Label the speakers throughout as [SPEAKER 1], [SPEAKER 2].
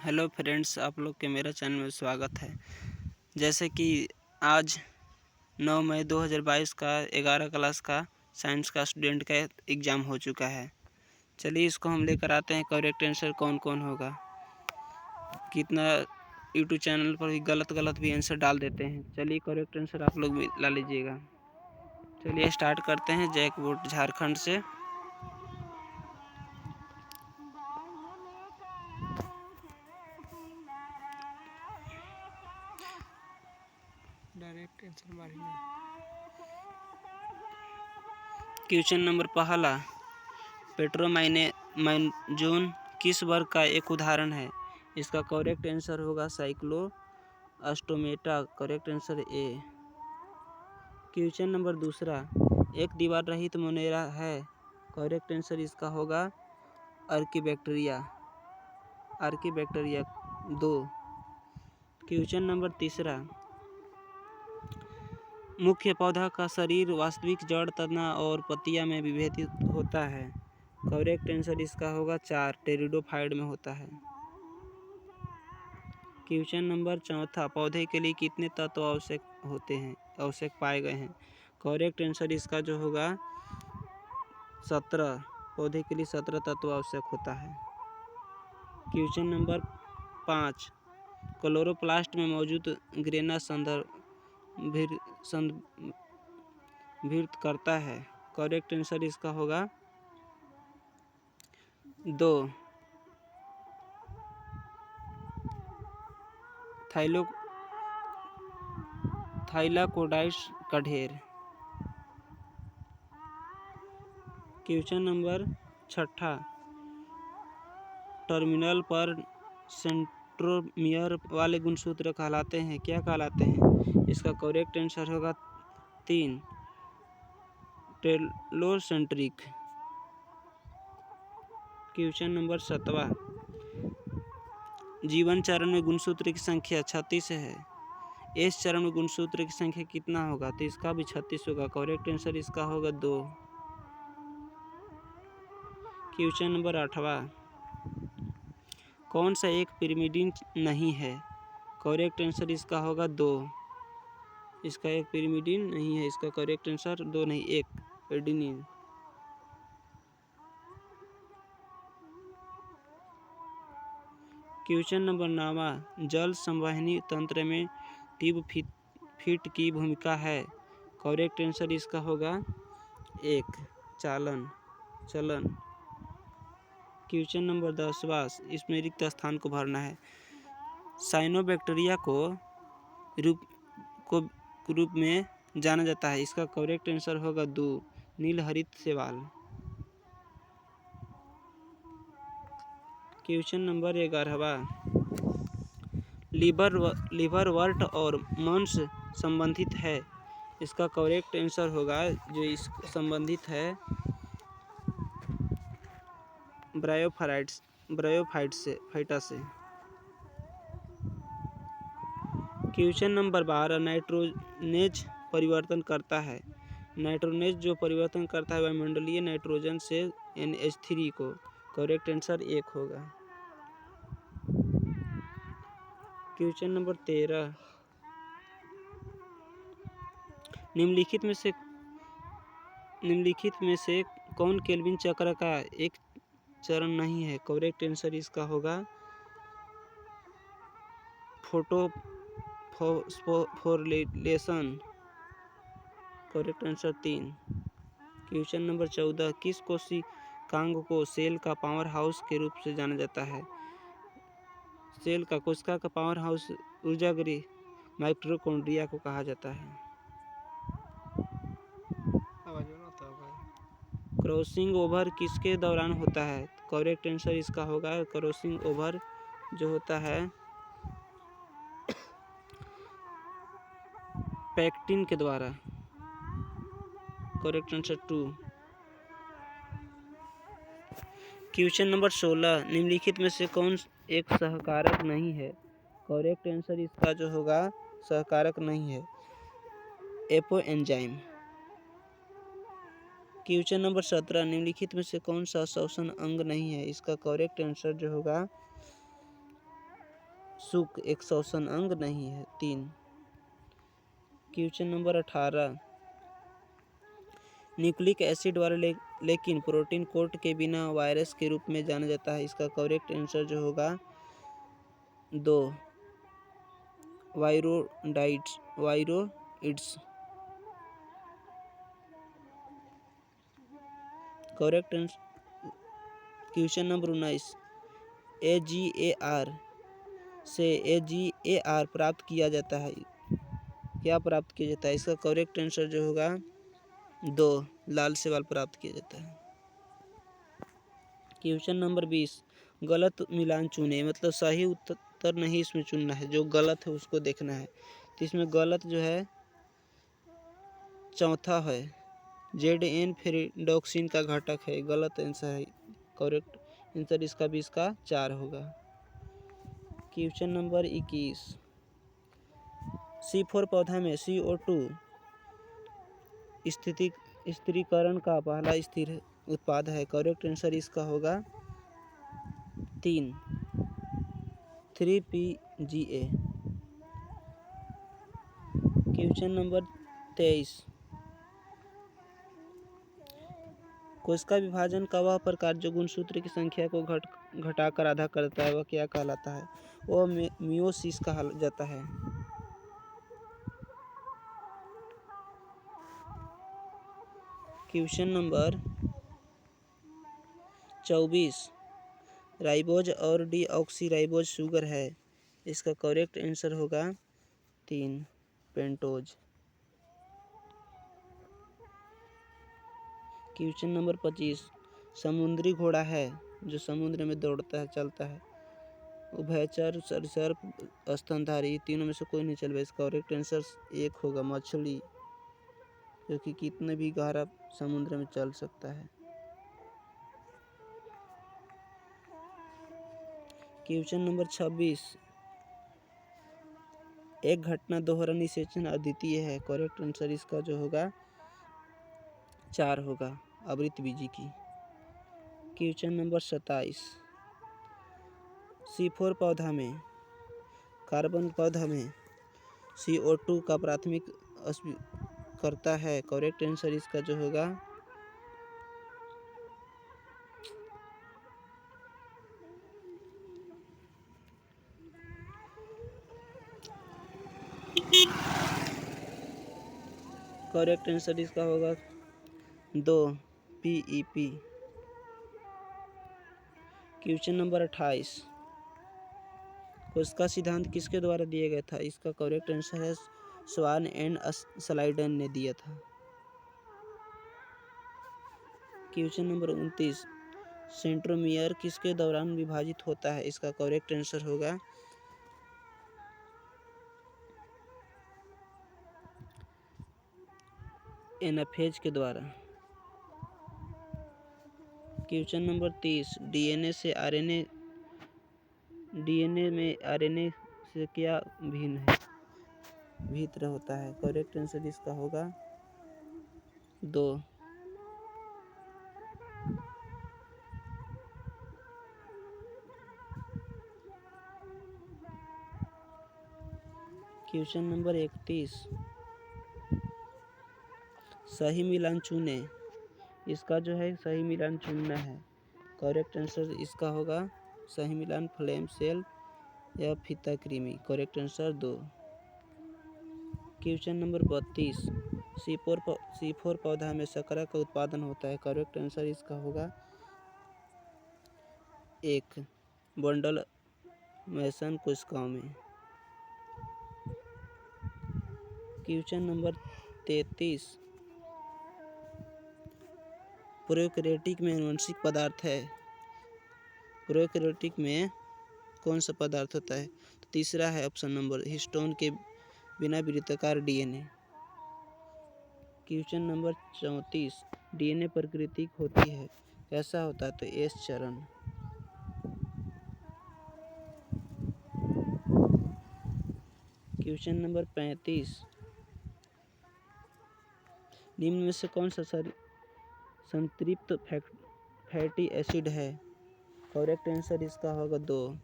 [SPEAKER 1] Hello friends, आप लोग के मेरा चैनल में स्वागत है। जैसे कि आज 9 मई 2022 का 11 क्लास का साइंस का स्टूडेंट का एग्ज़ाम हो चुका है। चलिए इसको हम लेकर आते हैं। करेक्ट आंसर कौन कौन होगा, कितना यूट्यूब चैनल पर भी गलत भी आंसर डाल देते हैं। चलिए करेक्ट आंसर आप लोग भी ला लीजिएगा। चलिए स्टार्ट करते हैं। जैकबोर्ड झारखंड से।
[SPEAKER 2] डायरेक्ट आंसर मारी ना।
[SPEAKER 1] क्वेश्चन नंबर पहला, पेट्रोमाइनजोन किस वर्ग का एक उदाहरण है? इसका करेक्ट आंसर होगा Cyclostomata. Correct answer A. Question number दूसरा, एक दीवार रहित मोनेरा है। करेक्ट आंसर इसका होगा आर्कीबैक्टीरिया। आर्कीबैक्टीरिया 2। क्वेश्चन नंबर तीसरा, मुख्य पौधा का शरीर वास्तविक जड़, तना और पत्तियां में विभेदित होता है। करेक्ट आंसर इसका होगा 4, टेरिडोफाइट में होता है। क्वेश्चन नंबर चौथा, पौधे के लिए कितने तत्व आवश्यक पाए गए हैं? करेक्ट आंसर इसका जो होगा 17। पौधे के लिए 17 तत्व आवश्यक होता है। क्वेश्चन नंबर 5, क्लोरोप्लास्ट में मौजूद ग्रेना संदर्भित करता है। करेक्ट आंसर इसका होगा 2, थाइलाकोडाइट्स का ढेर। क्वेश्चन नंबर 6, टर्मिनल पर सेंट्रोमियर वाले गुणसूत्र कहलाते हैं, क्या कहलाते हैं? इसका करेक्ट आंसर होगा 3, टेलोसेंट्रिक। क्वेश्चन नंबर 7, जीवन चरण में गुणसूत्र की संख्या 36 है। एस चरण में गुणसूत्र की संख्या कितना होगा? तो इसका भी 36 होगा। करेक्ट आंसर इसका होगा 2। क्वेश्चन नंबर 8, कौन सा एक पिरिमिडीन नहीं है? करेक्ट आंसर इसका होगा 2। इसका एक पिरिमिडीन नहीं है। इसका करेक्ट आंसर 2 नहीं 1, एडेनिन। क्वेश्चन नंबर 9, जल संवहनी तंत्र में ट्यूब फीट की भूमिका है। करेक्ट आंसर इसका होगा 1, चलन। क्वेश्चन नंबर 10, इसमें रिक्त स्थान को भरना है। साइनोबैक्टीरिया को रूप में जाना जाता है। इसका करेक्ट आंसर होगा 2, नीलहरित शैवाल। क्वेश्चन नंबर 11, लिवरवर्ट और मंस संबंधित है। इसका करेक्ट आंसर होगा जो इस संबंधित है ब्रायोफाइटा से। क्वेश्चन नंबर 12, नाइट्रोजनेज परिवर्तन करता है। नाइट्रोजनेज जो परिवर्तन करता है वायुमंडलीय नाइट्रोजन से NH3 को। करेक्ट आंसर 1 होगा। क्वेश्चन नंबर 13, निम्नलिखित में से कौन केल्विन चक्र का एक चरण नहीं है? करेक्ट आंसर इसका होगा photophosphorylation. Correct answer 3। Question number 14, किस कोशिकांग को सेल का पावर हाउस के रूप से जाना जाता है? कोशिका का पावर हाउस ऊर्जागृह माइटोकॉन्ड्रिया को कहा जाता है। क्रॉसिंग ओवर किसके दौरान होता है? करेक्ट आंसर इसका होगा क्रॉसिंग ओवर जो होता है पैक्टिन के द्वारा। Correct answer 2। क्वेश्चन नंबर 16, निम्नलिखित में से कौन एक सहकारक नहीं है? करेक्ट आंसर इसका जो होगा सहकारक नहीं है, एपो एंजाइम। क्वेश्चन नंबर 17, निम्नलिखित में से कौन सा श्वसन अंग नहीं है? इसका करेक्ट आंसर जो होगा शुक एक श्वसन अंग नहीं है। 3। क्वेश्चन नंबर 18, न्यूक्लिक एसिड वाला लेकिन प्रोटीन कोट के बिना वायरस के रूप में जाना जाता है। इसका करेक्ट आंसर जो होगा 2, viroids. Correct answer. Question number 19, AGAR से AGAR प्राप्त किया जाता है। क्या प्राप्त किया जाता है? इसका करेक्ट आंसर जो होगा 2, लाल सेवाल प्राप्त किया जाता है। क्वेश्चन नंबर 20, गलत मिलान चुने, मतलब सही उत्तर नहीं इसमें चुनना है, जो गलत है उसको देखना है। तो इसमें गलत जो है चौथा है, ZN फेरिडोक्सिन का घटक है, गलत आंसर है। करेक्ट आंसर इसका 20 का 4 होगा। क्वेश्चन नंबर 21, C4 पौधा में CO2 स्थिरीकरण का पहला स्थिर उत्पाद है। करेक्ट आंसर इसका होगा 3, 3PGA। क्वेश्चन नंबर 23, कोशिका विभाजन का वह प्रकार जो गुणसूत्र की संख्या को घटाकर आधा करता है, वह क्या कहलाता है? वह मियोसिस कहा जाता है। क्वेश्चन नंबर 24, राइबोज और डीऑक्सीराइबोज शुगर है। इसका करेक्ट आंसर होगा 3, पेंटोज। क्वेश्चन नंबर 25, समुद्री घोड़ा है जो समुद्र में दौड़ता है, चलता है, उभयचर, सरीसृप, स्तनधारी, तीनों में से कोई नहीं चल। इसका करेक्ट आंसर 1 होगा, मछली, जो कि कितने भी गहरा समुद्र में चल सकता है। क्वेश्चन नंबर 26, एक घटना दोहरा निषेचन अद्वितीय है। करेक्ट आंसर इसका जो होगा 4 होगा, आवृतबीजी की। क्वेश्चन नंबर 27, C4 पौधा में कार्बन पौधा में CO2 का प्राथमिक करता है। करेक्ट आंसर इसका जो होगा 2, PEP। क्वेश्चन नंबर 28, कोशिका सिद्धांत किसके द्वारा दिया गया था? इसका करेक्ट आंसर है स्वान एंड स्लाइडन ने दिया था। क्वेश्चन नंबर 29, सेंट्रोमियर किसके दौरान विभाजित होता है? इसका करेक्ट आंसर होगा एनाफेज के द्वारा। क्वेश्चन नंबर 30, डीएनए में आरएनए से क्या भिन्न है? भिन्न होता है। करेक्ट आंसर इसका होगा 2। क्वेश्चन नंबर 31, सही मिलान चुने। इसका जो है सही मिलान चुनना है। करेक्ट आंसर इसका होगा सही मिलान फ्लेम सेल या फीता कृमि। Correct answer 2। Question number 32, C4 पौधा में शर्करा का उत्पादन होता है। करेक्ट आंसर इसका होगा 1, बंडल मैसन कोशिकाओं में। क्वेश्चन नंबर 33, प्रोकैरियोटिक में आनुवंशिक पदार्थ है। प्रोकैरियोटिक में कौन सा पदार्थ होता है? तो तीसरा है ऑप्शन नंबर, हिस्टोन के बिना वृत्ताकार डीएनए। क्वेश्चन नंबर 34, डीएनए प्राकृतिक होती है, कैसा होता है? तो एस चरण। क्वेश्चन नंबर 35, निम्न में से कौन सा संतृप्त फैटी एसिड है? करेक्ट आंसर इसका होगा 2,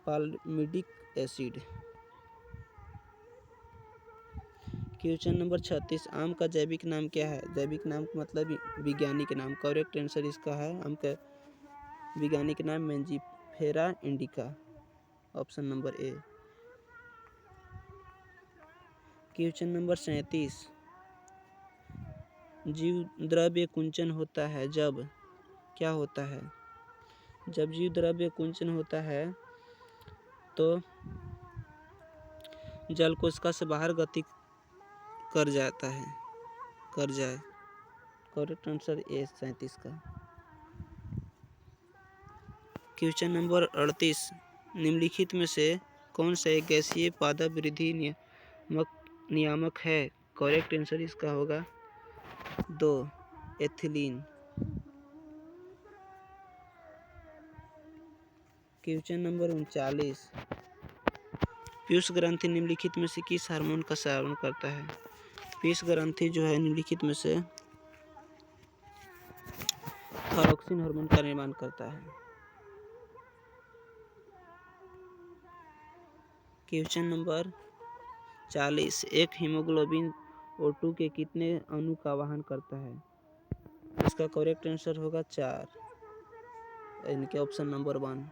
[SPEAKER 1] पाल्मिडिक एसिड। क्वेश्चन नंबर 36, आम का जैविक नाम क्या है? जैविक नाम का मतलब वैज्ञानिक नाम। करेक्ट आंसर इसका है आम का वैज्ञानिक नाम Mangifera indica, option number A. Question number 37, जीव द्रव्य कुंचन होता है जब क्या होता है? जब जीव द्रव्य कुंचन होता है तो जल कोशिका से बाहर गति कर जाता है, कर जाए। करेक्ट आंसर ए 37 का। क्वेश्चन नंबर 38, निम्नलिखित में से कौन सा एक गैसीय पादप वृद्धि नियामक है? करेक्ट आंसर इसका होगा 2, एथिलीन। क्वेश्चन नंबर 39, पीयूष ग्रंथि निम्नलिखित में से किस हार्मोन का स्राव करता है? पीयूष ग्रंथि जो है निम्नलिखित में से थायरोक्सिन हार्मोन का निर्माण करता है। क्वेश्चन नंबर 40, एक हीमोग्लोबिन O2 के कितने अणु का वहन करता है? इसका करेक्ट आंसर होगा 4, यानी कि ऑप्शन नंबर 1।